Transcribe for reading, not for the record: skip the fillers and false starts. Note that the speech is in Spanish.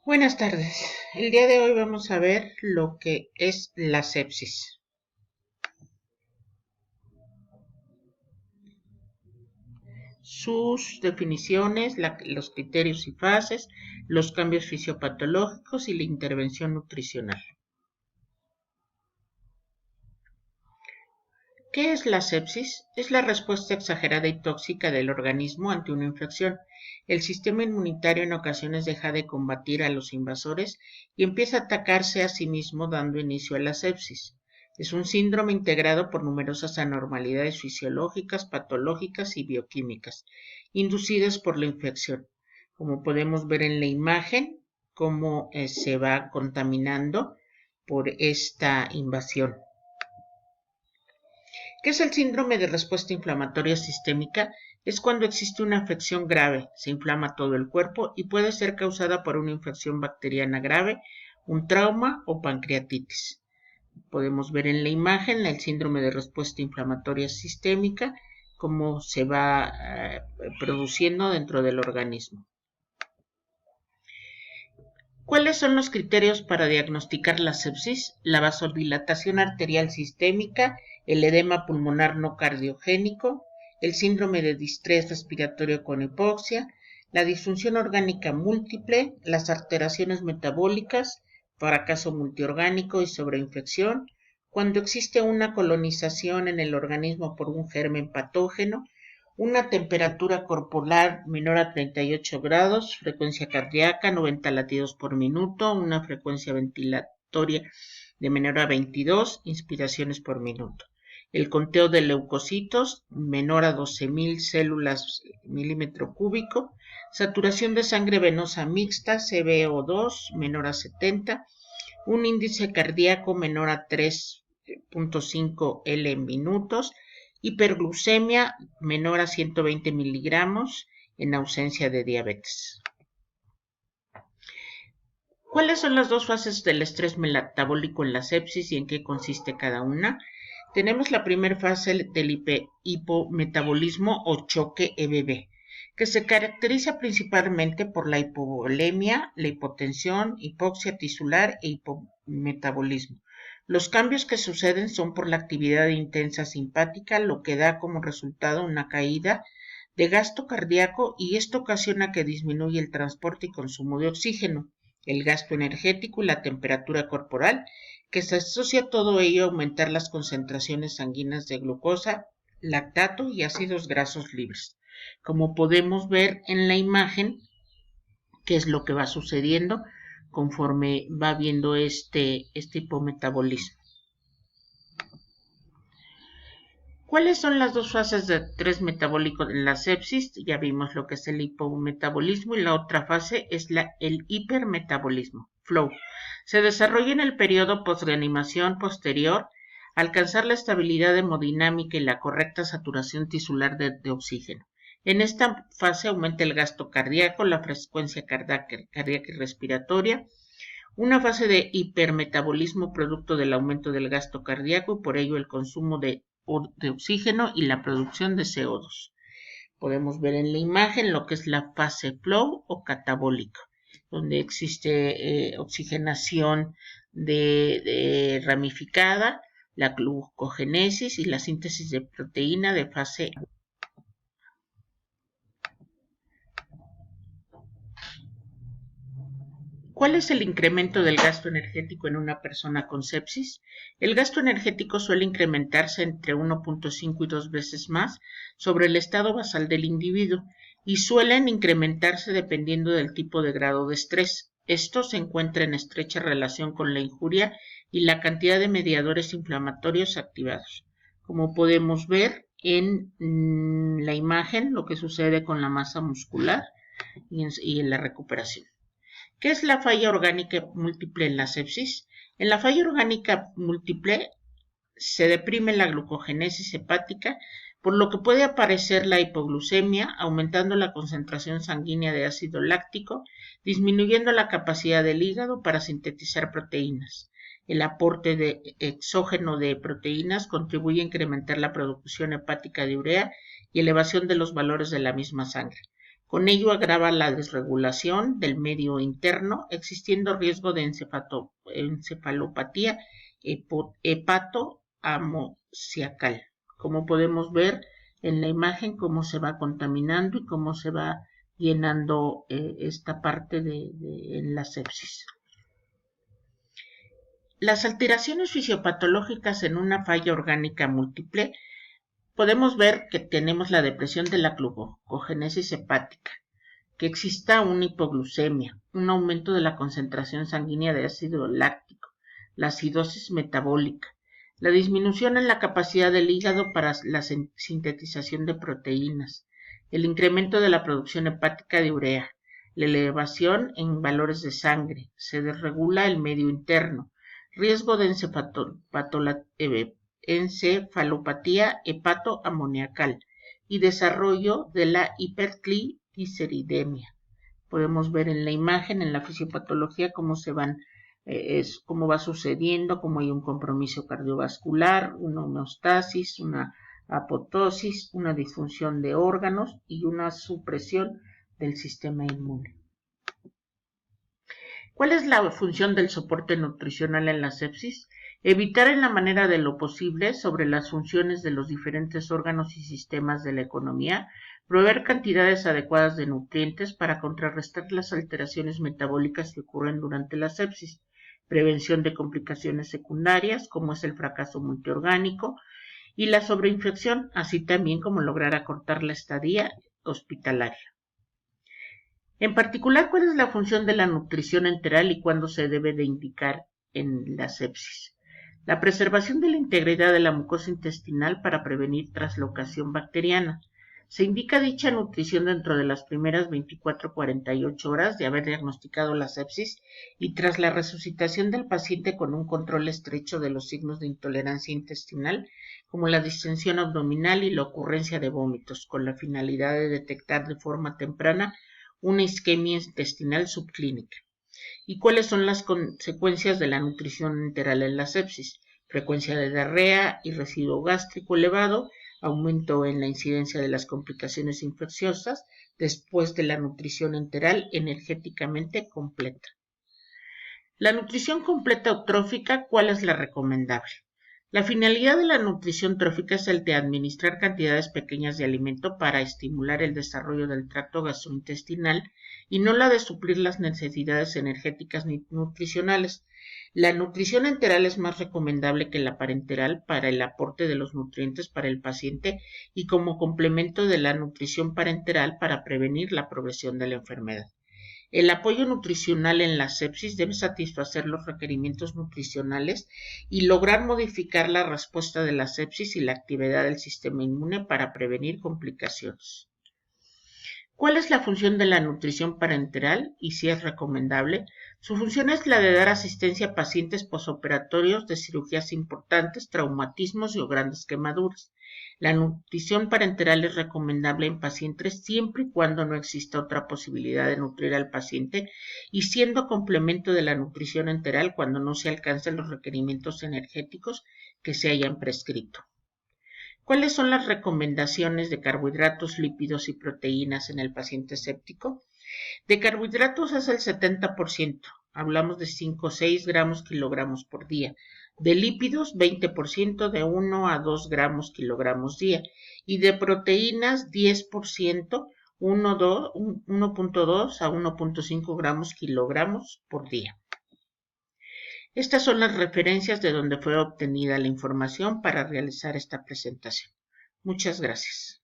Buenas tardes. El día de hoy vamos a ver lo que es la sepsis. Sus definiciones, los criterios y fases, los cambios fisiopatológicos y la intervención nutricional. ¿Qué es la sepsis? Es la respuesta exagerada y tóxica del organismo ante una infección. El sistema inmunitario en ocasiones deja de combatir a los invasores y empieza a atacarse a sí mismo, dando inicio a la sepsis. Es un síndrome integrado por numerosas anormalidades fisiológicas, patológicas y bioquímicas, inducidas por la infección. Como podemos ver en la imagen, cómo se va contaminando por esta invasión. ¿Qué es el síndrome de respuesta inflamatoria sistémica? Es cuando existe una afección grave, se inflama todo el cuerpo y puede ser causada por una infección bacteriana grave, un trauma o pancreatitis. Podemos ver en la imagen el síndrome de respuesta inflamatoria sistémica, cómo se va produciendo dentro del organismo. ¿Cuáles son los criterios para diagnosticar la sepsis? La vasodilatación arterial sistémica, el edema pulmonar no cardiogénico, el síndrome de distrés respiratorio con hipoxia, la disfunción orgánica múltiple, las alteraciones metabólicas, fracaso multiorgánico y sobreinfección, cuando existe una colonización en el organismo por un germen patógeno, una temperatura corporal menor a 38 grados, frecuencia cardíaca 90 latidos por minuto, una frecuencia ventilatoria de menor a 22 inspiraciones por minuto. El conteo de leucocitos menor a 12.000 células milímetro cúbico, saturación de sangre venosa mixta CbO2 menor a 70, un índice cardíaco menor a 3.5 L en minutos, hiperglucemia menor a 120 miligramos en ausencia de diabetes. ¿Cuáles son las dos fases del estrés metabólico en la sepsis y en qué consiste cada una? Tenemos la primera fase del hipometabolismo o choque EBB, que se caracteriza principalmente por la hipovolemia, la hipotensión, hipoxia tisular e hipometabolismo. Los cambios que suceden son por la actividad intensa simpática, lo que da como resultado una caída de gasto cardíaco y esto ocasiona que disminuya el transporte y consumo de oxígeno, el gasto energético y la temperatura corporal, que se asocia a todo ello a aumentar las concentraciones sanguíneas de glucosa, lactato y ácidos grasos libres. Como podemos ver en la imagen, qué es lo que va sucediendo conforme va habiendo este hipometabolismo. ¿Cuáles son las dos fases de estrés metabólico en la sepsis? Ya vimos lo que es el hipometabolismo y la otra fase es el hipermetabolismo, flow. Se desarrolla en el periodo postreanimación posterior, alcanzar la estabilidad hemodinámica y la correcta saturación tisular de oxígeno. En esta fase aumenta el gasto cardíaco, la frecuencia cardíaca y respiratoria, una fase de hipermetabolismo producto del aumento del gasto cardíaco y por ello el consumo de oxígeno y la producción de CO2. Podemos ver en la imagen lo que es la fase flow o catabólica, donde existe oxigenación de ramificada, la glucogénesis y la síntesis de proteína de fase. ¿Cuál es el incremento del gasto energético en una persona con sepsis? El gasto energético suele incrementarse entre 1.5 y 2 veces más sobre el estado basal del individuo y suelen incrementarse dependiendo del tipo de grado de estrés. Esto se encuentra en estrecha relación con la injuria y la cantidad de mediadores inflamatorios activados. Como podemos ver en la imagen, lo que sucede con la masa muscular y en la recuperación. ¿Qué es la falla orgánica múltiple en la sepsis? En la falla orgánica múltiple se deprime la glucogénesis hepática, por lo que puede aparecer la hipoglucemia, aumentando la concentración sanguínea de ácido láctico, disminuyendo la capacidad del hígado para sintetizar proteínas. El aporte de exógeno de proteínas contribuye a incrementar la producción hepática de urea y elevación de los valores de la misma sangre. Con ello agrava la desregulación del medio interno, existiendo riesgo de encefalopatía hepatoamosiacal. Como podemos ver en la imagen, cómo se va contaminando y cómo se va llenando esta parte en la sepsis. Las alteraciones fisiopatológicas en una falla orgánica múltiple, podemos ver que tenemos la depresión de la glucogénesis hepática, que exista una hipoglucemia, un aumento de la concentración sanguínea de ácido láctico, la acidosis metabólica, la disminución en la capacidad del hígado para la sintetización de proteínas, el incremento de la producción hepática de urea, la elevación en valores de sangre, se desregula el medio interno, riesgo de encefalopatía hepatoamoniacal y desarrollo de la hipertrigliceridemia. Podemos ver en la imagen, en la fisiopatología, cómo cómo va sucediendo, cómo hay un compromiso cardiovascular, una homeostasis, una apoptosis, una disfunción de órganos y una supresión del sistema inmune. ¿Cuál es la función del soporte nutricional en la sepsis? Evitar en la manera de lo posible sobre las funciones de los diferentes órganos y sistemas de la economía, proveer cantidades adecuadas de nutrientes para contrarrestar las alteraciones metabólicas que ocurren durante la sepsis, prevención de complicaciones secundarias como es el fracaso multiorgánico y la sobreinfección, así también como lograr acortar la estadía hospitalaria. En particular, ¿cuál es la función de la nutrición enteral y cuándo se debe de indicar en la sepsis? La preservación de la integridad de la mucosa intestinal para prevenir traslocación bacteriana. Se indica dicha nutrición dentro de las primeras 24-48 horas de haber diagnosticado la sepsis y tras la resucitación del paciente con un control estrecho de los signos de intolerancia intestinal, como la distensión abdominal y la ocurrencia de vómitos, con la finalidad de detectar de forma temprana una isquemia intestinal subclínica. ¿Y cuáles son las consecuencias de la nutrición enteral en la sepsis? Frecuencia de diarrea y residuo gástrico elevado, aumento en la incidencia de las complicaciones infecciosas después de la nutrición enteral energéticamente completa. La nutrición completa o trófica, ¿cuál es la recomendable? La finalidad de la nutrición trófica es el de administrar cantidades pequeñas de alimento para estimular el desarrollo del tracto gastrointestinal y no la de suplir las necesidades energéticas ni nutricionales. La nutrición enteral es más recomendable que la parenteral para el aporte de los nutrientes para el paciente y como complemento de la nutrición parenteral para prevenir la progresión de la enfermedad. El apoyo nutricional en la sepsis debe satisfacer los requerimientos nutricionales y lograr modificar la respuesta de la sepsis y la actividad del sistema inmune para prevenir complicaciones. ¿Cuál es la función de la nutrición parenteral y si es recomendable? Su función es la de dar asistencia a pacientes posoperatorios de cirugías importantes, traumatismos y o grandes quemaduras. La nutrición parenteral es recomendable en pacientes siempre y cuando no exista otra posibilidad de nutrir al paciente y siendo complemento de la nutrición enteral cuando no se alcancen los requerimientos energéticos que se hayan prescrito. ¿Cuáles son las recomendaciones de carbohidratos, lípidos y proteínas en el paciente séptico? De carbohidratos es el 70%, hablamos de 5 o 6 gramos kilogramos por día. De lípidos, 20%, de 1 a 2 gramos kilogramos día. Y de proteínas, 10%, 1.2 a 1.5 gramos kilogramos por día. Estas son las referencias de donde fue obtenida la información para realizar esta presentación. Muchas gracias.